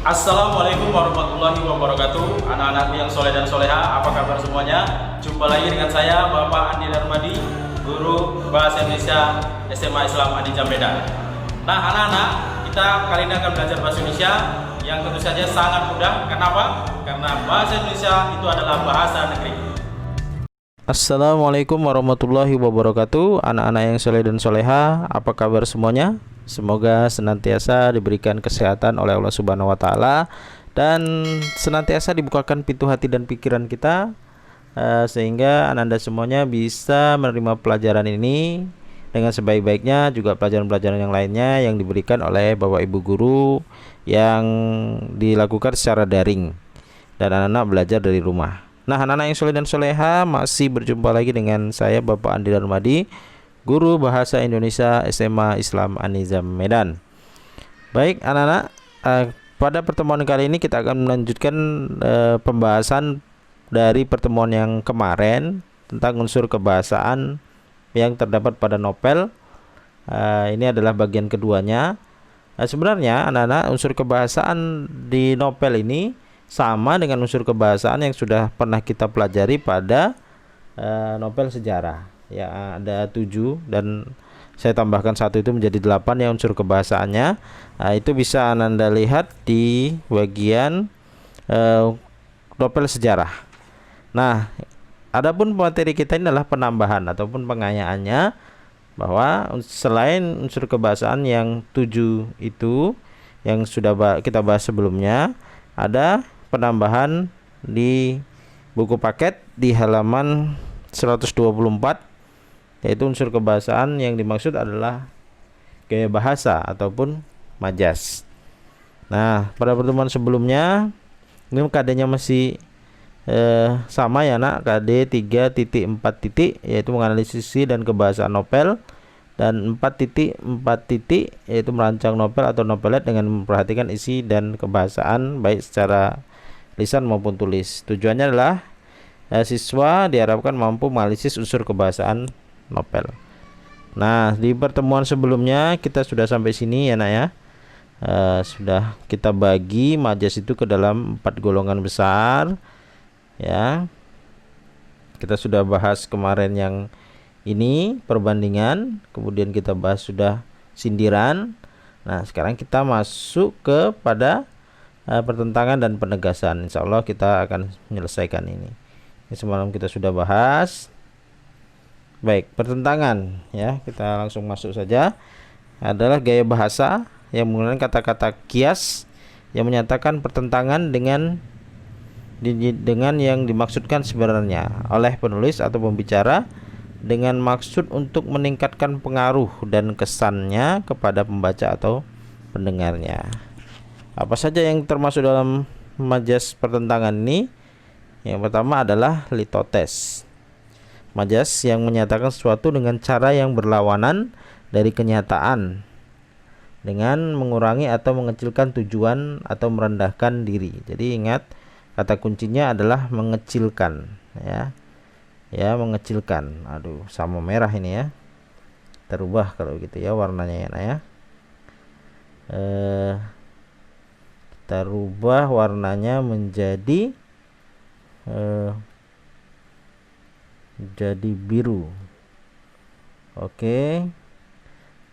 Assalamualaikum warahmatullahi wabarakatuh. Anak-anakku yang soleh dan soleha, apa kabar semuanya? Jumpa lagi dengan saya Bapak Andi Darmadi, Guru Bahasa Indonesia SMA Islam Adi Medan. Nah anak-anak, kita kali ini akan belajar Bahasa Indonesia yang tentu saja sangat mudah. Kenapa? Karena Bahasa Indonesia itu adalah bahasa negeri. Assalamualaikum warahmatullahi wabarakatuh. Anak-anak yang soleh dan soleha, apa kabar semuanya? Semoga senantiasa diberikan kesehatan oleh Allah Subhanahu wa Ta'ala, dan senantiasa dibukakan pintu hati dan pikiran kita, sehingga Anda semuanya bisa menerima pelajaran ini dengan sebaik-baiknya, juga pelajaran-pelajaran yang lainnya yang diberikan oleh Bapak Ibu guru yang dilakukan secara daring dan anak-anak belajar dari rumah. Nah, anak-anak yang soleh dan soleha, masih berjumpa lagi dengan saya Bapak Andi Darmadi, Guru Bahasa Indonesia SMA Islam An-Nizam Medan. Baik anak-anak, pada pertemuan kali ini kita akan melanjutkan pembahasan dari pertemuan yang kemarin tentang unsur kebahasaan yang terdapat pada novel. Ini adalah bagian keduanya. Sebenarnya anak-anak, unsur kebahasaan di novel ini sama dengan unsur kebahasaan yang sudah pernah kita pelajari pada novel sejarah. Ya, ada 7 dan saya tambahkan 1, itu menjadi 8 ya unsur kebahasaannya. Itu bisa Anda lihat di bagian novel sejarah. Nah, adapun materi kita ini adalah penambahan ataupun pengayaannya, bahwa selain unsur kebahasaan yang 7 itu yang sudah kita bahas sebelumnya, ada penambahan di buku paket di halaman 124, yaitu unsur kebahasaan yang dimaksud adalah gaya bahasa ataupun majas. Nah, pada pertemuan sebelumnya ini KD-nya masih sama ya nak, KD 3.4, yaitu menganalisis isi dan kebahasaan novel, dan 4.4, yaitu merancang novel atau novelet dengan memperhatikan isi dan kebahasaan baik secara lisan maupun tulis. Tujuannya adalah siswa diharapkan mampu menganalisis unsur kebahasaan novel. Nah, di pertemuan sebelumnya kita sudah sampai sini ya nak ya. Sudah kita bagi majas itu ke dalam 4 golongan besar ya. Kita sudah bahas kemarin yang ini perbandingan, kemudian kita bahas sudah sindiran. Nah, sekarang kita masuk kepada pertentangan dan penegasan. Insya Allah kita akan menyelesaikan ini. Semalam kita sudah bahas. Baik, pertentangan ya, kita langsung masuk saja. Adalah gaya bahasa yang menggunakan kata-kata kias yang menyatakan pertentangan dengan yang dimaksudkan sebenarnya oleh penulis atau pembicara, dengan maksud untuk meningkatkan pengaruh dan kesannya kepada pembaca atau pendengarnya. Apa saja yang termasuk dalam majas pertentangan ini? Yang pertama adalah litotes, majas yang menyatakan sesuatu dengan cara yang berlawanan dari kenyataan, dengan mengurangi atau mengecilkan tujuan atau merendahkan diri. Jadi ingat, kata kuncinya adalah mengecilkan ya. Ya, mengecilkan. Aduh, sama merah ini ya. Terubah kalau gitu ya warnanya ya nah ya. Kita rubah warnanya menjadi jadi biru. Oke.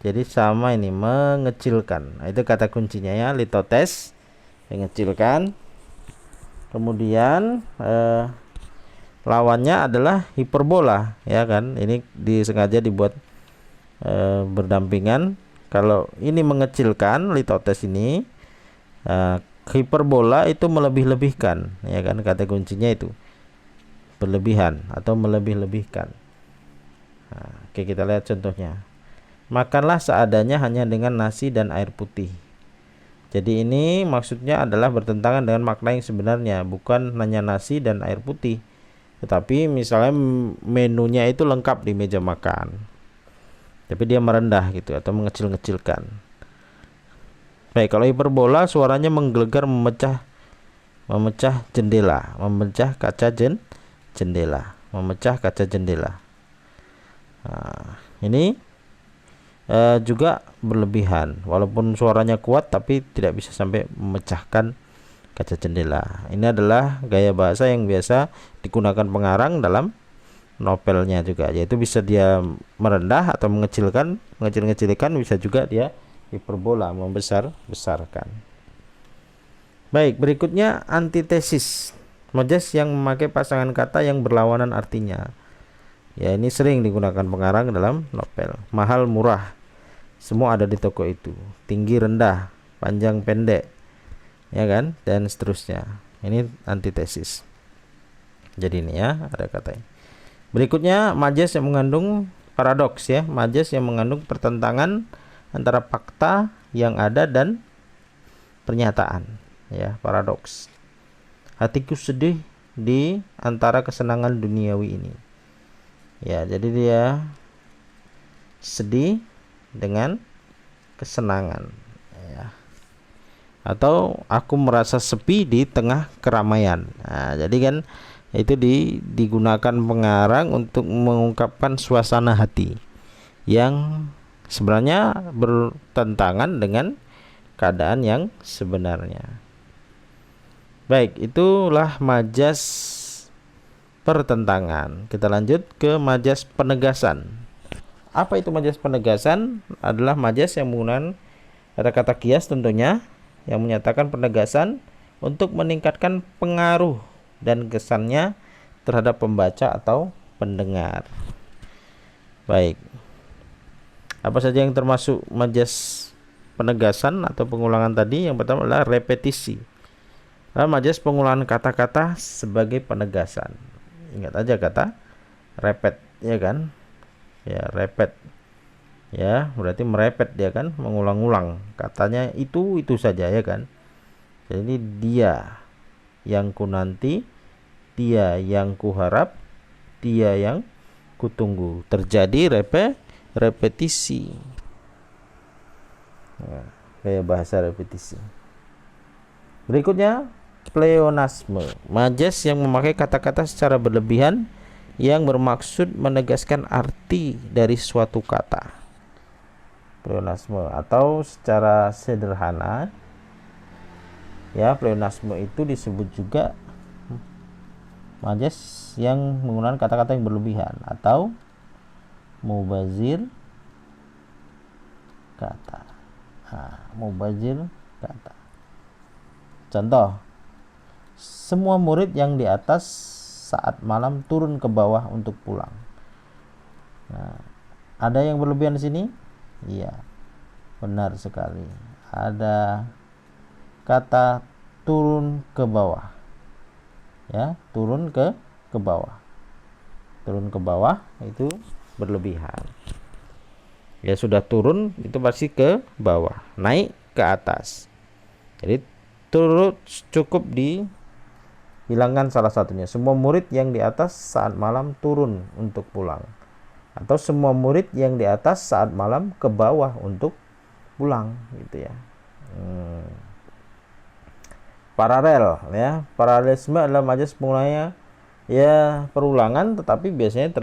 Jadi sama ini, mengecilkan. Nah, itu kata kuncinya ya, litotes, mengecilkan. Kemudian lawannya adalah hiperbola ya kan. Ini disengaja dibuat berdampingan. Kalau ini mengecilkan, litotes ini, hiperbola itu melebih-lebihkan ya kan, kata kuncinya itu berlebihan atau melebih-lebihkan. Nah, oke, kita lihat contohnya. Makanlah seadanya hanya dengan nasi dan air putih. Jadi ini maksudnya adalah bertentangan dengan makna yang sebenarnya, bukan hanya nasi dan air putih, tetapi misalnya menunya itu lengkap di meja makan, tapi dia merendah gitu atau mengecil-ngecilkan. Baik, kalau hiperbola suaranya menggelegar, memecah jendela, memecah kaca jendela, memecah kaca jendela. Nah, ini juga berlebihan. Walaupun suaranya kuat tapi tidak bisa sampai memecahkan kaca jendela. Ini adalah gaya bahasa yang biasa digunakan pengarang dalam novelnya juga, yaitu bisa dia merendah atau mengecilkan, mengecil-ngecilkan, bisa juga dia hiperbola, membesar-besarkan. Baik, berikutnya antitesis. Majas yang memakai pasangan kata yang berlawanan artinya. Ya, ini sering digunakan pengarang dalam novel. Mahal murah, semua ada di toko itu. Tinggi rendah, panjang pendek, ya kan, dan seterusnya. Ini antitesis. Jadi ini ya, ada katanya. Berikutnya majas yang mengandung paradoks ya, majas yang mengandung pertentangan antara fakta yang ada dan pernyataan, ya, paradoks. Hatiku sedih di antara kesenangan duniawi ini. Ya, jadi dia sedih dengan kesenangan, ya. Atau aku merasa sepi di tengah keramaian. Nah, jadi kan itu digunakan pengarang untuk mengungkapkan suasana hati yang sebenarnya bertentangan dengan keadaan yang sebenarnya. Baik, itulah majas pertentangan. Kita lanjut ke majas penegasan. Apa itu majas penegasan? Adalah majas yang menggunakan kata-kata kias tentunya, yang menyatakan penegasan untuk meningkatkan pengaruh dan kesannya terhadap pembaca atau pendengar. Baik, apa saja yang termasuk majas penegasan atau pengulangan tadi? Yang pertama adalah repetisi. Majas pengulangan kata-kata sebagai penegasan. Ingat aja kata repet, ya kan? Ya, repet. Ya, berarti merepet dia kan, mengulang-ulang. Katanya itu saja, ya kan? Jadi dia yang ku nanti, dia yang ku harap, dia yang ku tunggu. Terjadi repetisi. Nah, kayak bahasa repetisi. Berikutnya pleonasme, majas yang memakai kata-kata secara berlebihan yang bermaksud menegaskan arti dari suatu kata. Pleonasme, atau secara sederhana ya, pleonasme itu disebut juga majas yang menggunakan kata-kata yang berlebihan atau mubazir kata. Mubazir kata. Contoh, semua murid yang di atas saat malam turun ke bawah untuk pulang. Nah, ada yang berlebihan di sini? Iya, benar sekali. Ada kata turun ke bawah. Ya, turun ke bawah. Turun ke bawah itu berlebihan. Ya, sudah turun itu pasti ke bawah, naik ke atas. Jadi turut cukup dihilangkan salah satunya. Semua murid yang di atas saat malam turun untuk pulang, atau semua murid yang di atas saat malam ke bawah untuk pulang, gitu ya. Paralel ya, paralelisme adalah majas pengulangnya ya perulangan, tetapi biasanya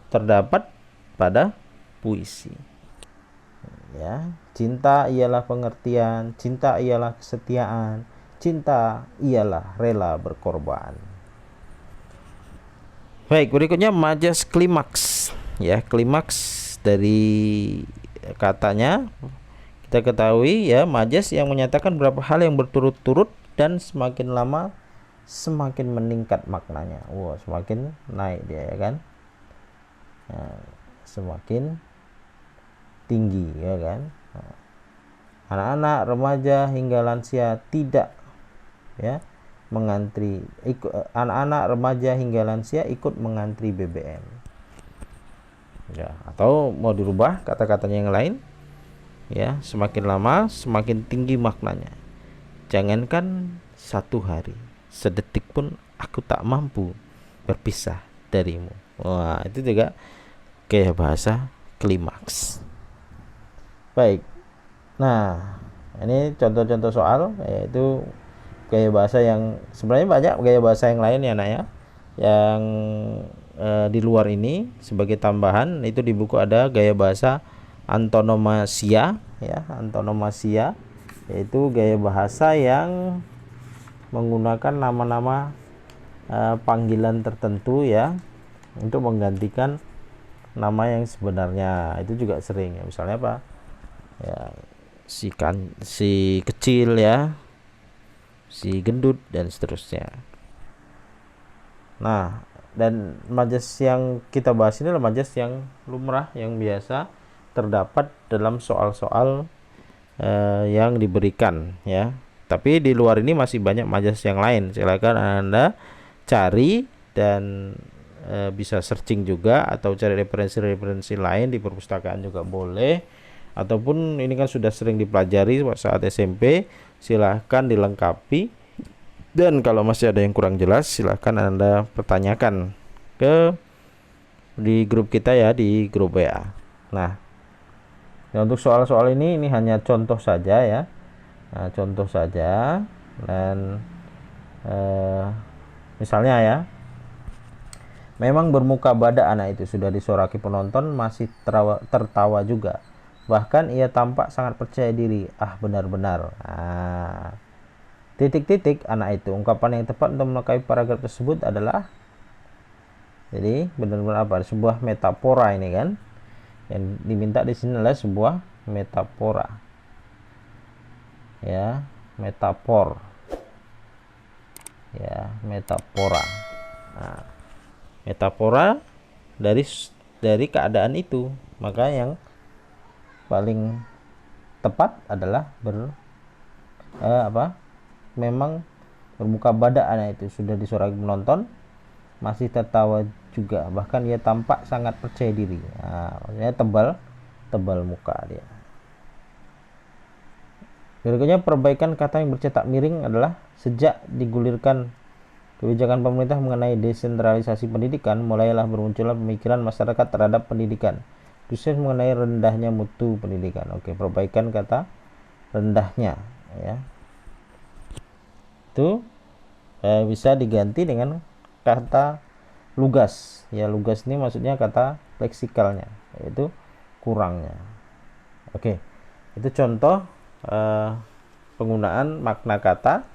terdapat pada puisi. Ya, cinta ialah pengertian, cinta ialah kesetiaan, cinta ialah rela berkorban. Baik, berikutnya majas klimaks. Ya, klimaks dari katanya kita ketahui ya, majas yang menyatakan beberapa hal yang berturut-turut dan semakin lama semakin meningkat maknanya. Semakin naik dia, ya kan? Nah, semakin tinggi, ya kan? Anak-anak, remaja hingga lansia tidak ya mengantri, anak-anak, remaja hingga lansia ikut mengantri BBM. Ya, atau mau dirubah kata-katanya yang lain, ya, semakin lama semakin tinggi maknanya. Jangankan satu hari, sedetik pun aku tak mampu berpisah darimu. Wah, itu juga kayak bahasa klimaks. Baik, nah ini contoh-contoh soal, yaitu gaya bahasa yang sebenarnya banyak gaya bahasa yang lain ya, Naya, yang di luar ini. Sebagai tambahan, itu di buku ada gaya bahasa antonomasia ya, antonomasia yaitu gaya bahasa yang menggunakan nama-nama panggilan tertentu ya untuk menggantikan nama yang sebenarnya. Itu juga sering ya, misalnya apa ya, si kecil ya, si gendut dan seterusnya. Nah, dan majas yang kita bahas ini adalah majas yang lumrah, yang biasa terdapat dalam soal-soal yang diberikan ya. Tapi di luar ini masih banyak majas yang lain. Silakan Anda cari dan bisa searching juga, atau cari referensi-referensi lain di perpustakaan juga boleh. Ataupun ini kan sudah sering dipelajari saat SMP, silahkan dilengkapi. Dan kalau masih ada yang kurang jelas, silahkan Anda pertanyakan di grup kita ya, di grup WA. Nah, untuk soal-soal ini hanya contoh saja ya. Nah, contoh saja. Dan misalnya ya, memang bermuka badak anak itu, sudah disoraki penonton masih tertawa juga. Bahkan ia tampak sangat percaya diri. Ah, benar-benar. Nah, titik-titik anak itu. Ungkapan yang tepat untuk melengkapi paragraf tersebut adalah, jadi benar-benar apa? Sebuah metafora ini kan. Yang diminta di sini adalah sebuah metafora. Ya, metafor. Ya, metafora. Nah, metafora dari keadaan itu. Maka yang paling tepat adalah memang bermuka badak anak itu, sudah disoraki penonton masih tertawa juga, bahkan ia tampak sangat percaya diri. Nah, maksudnya tebal muka dia. Berikutnya, perbaikan kata yang bercetak miring adalah, sejak digulirkan kebijakan pemerintah mengenai desentralisasi pendidikan, mulailah bermunculan pemikiran masyarakat terhadap pendidikan, khususnya mengenai rendahnya mutu pendidikan. Oke, perbaikan kata rendahnya ya, itu bisa diganti dengan kata lugas ya. Lugas ini maksudnya kata leksikalnya, yaitu kurangnya. Oke, itu contoh penggunaan makna kata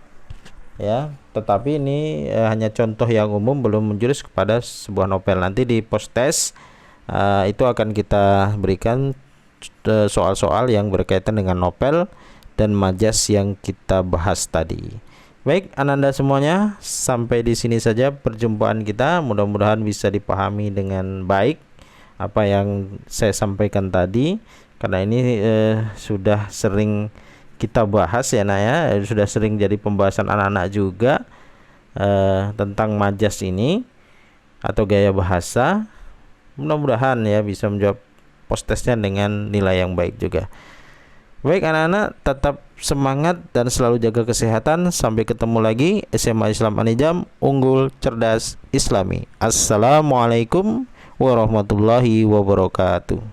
ya, tetapi ini hanya contoh yang umum, belum menjurus kepada sebuah novel. Nanti di post test itu akan kita berikan soal-soal yang berkaitan dengan novel dan majas yang kita bahas tadi. Baik, Ananda semuanya, sampai di sini saja perjumpaan kita. Mudah-mudahan bisa dipahami dengan baik apa yang saya sampaikan tadi, karena ini sudah sering kita bahas ya Nak ya, sudah sering jadi pembahasan anak-anak juga tentang majas ini atau gaya bahasa. Mudah-mudahan ya bisa menjawab post testnya dengan nilai yang baik juga. Baik anak-anak, tetap semangat dan selalu jaga kesehatan. Sampai ketemu lagi. SMA Islam Anijam, unggul, cerdas, Islami. Assalamualaikum warahmatullahi wabarakatuh.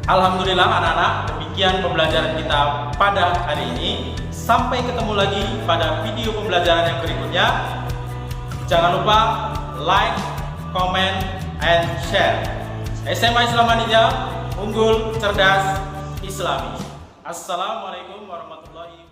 Alhamdulillah anak-anak, demikian pembelajaran kita pada hari ini. Sampai ketemu lagi pada video pembelajaran yang berikutnya. Jangan lupa like, comment, and share. SMA Islam Anijam, unggul, cerdas, Islami. Assalamualaikum warahmatullahi wabarakatuh.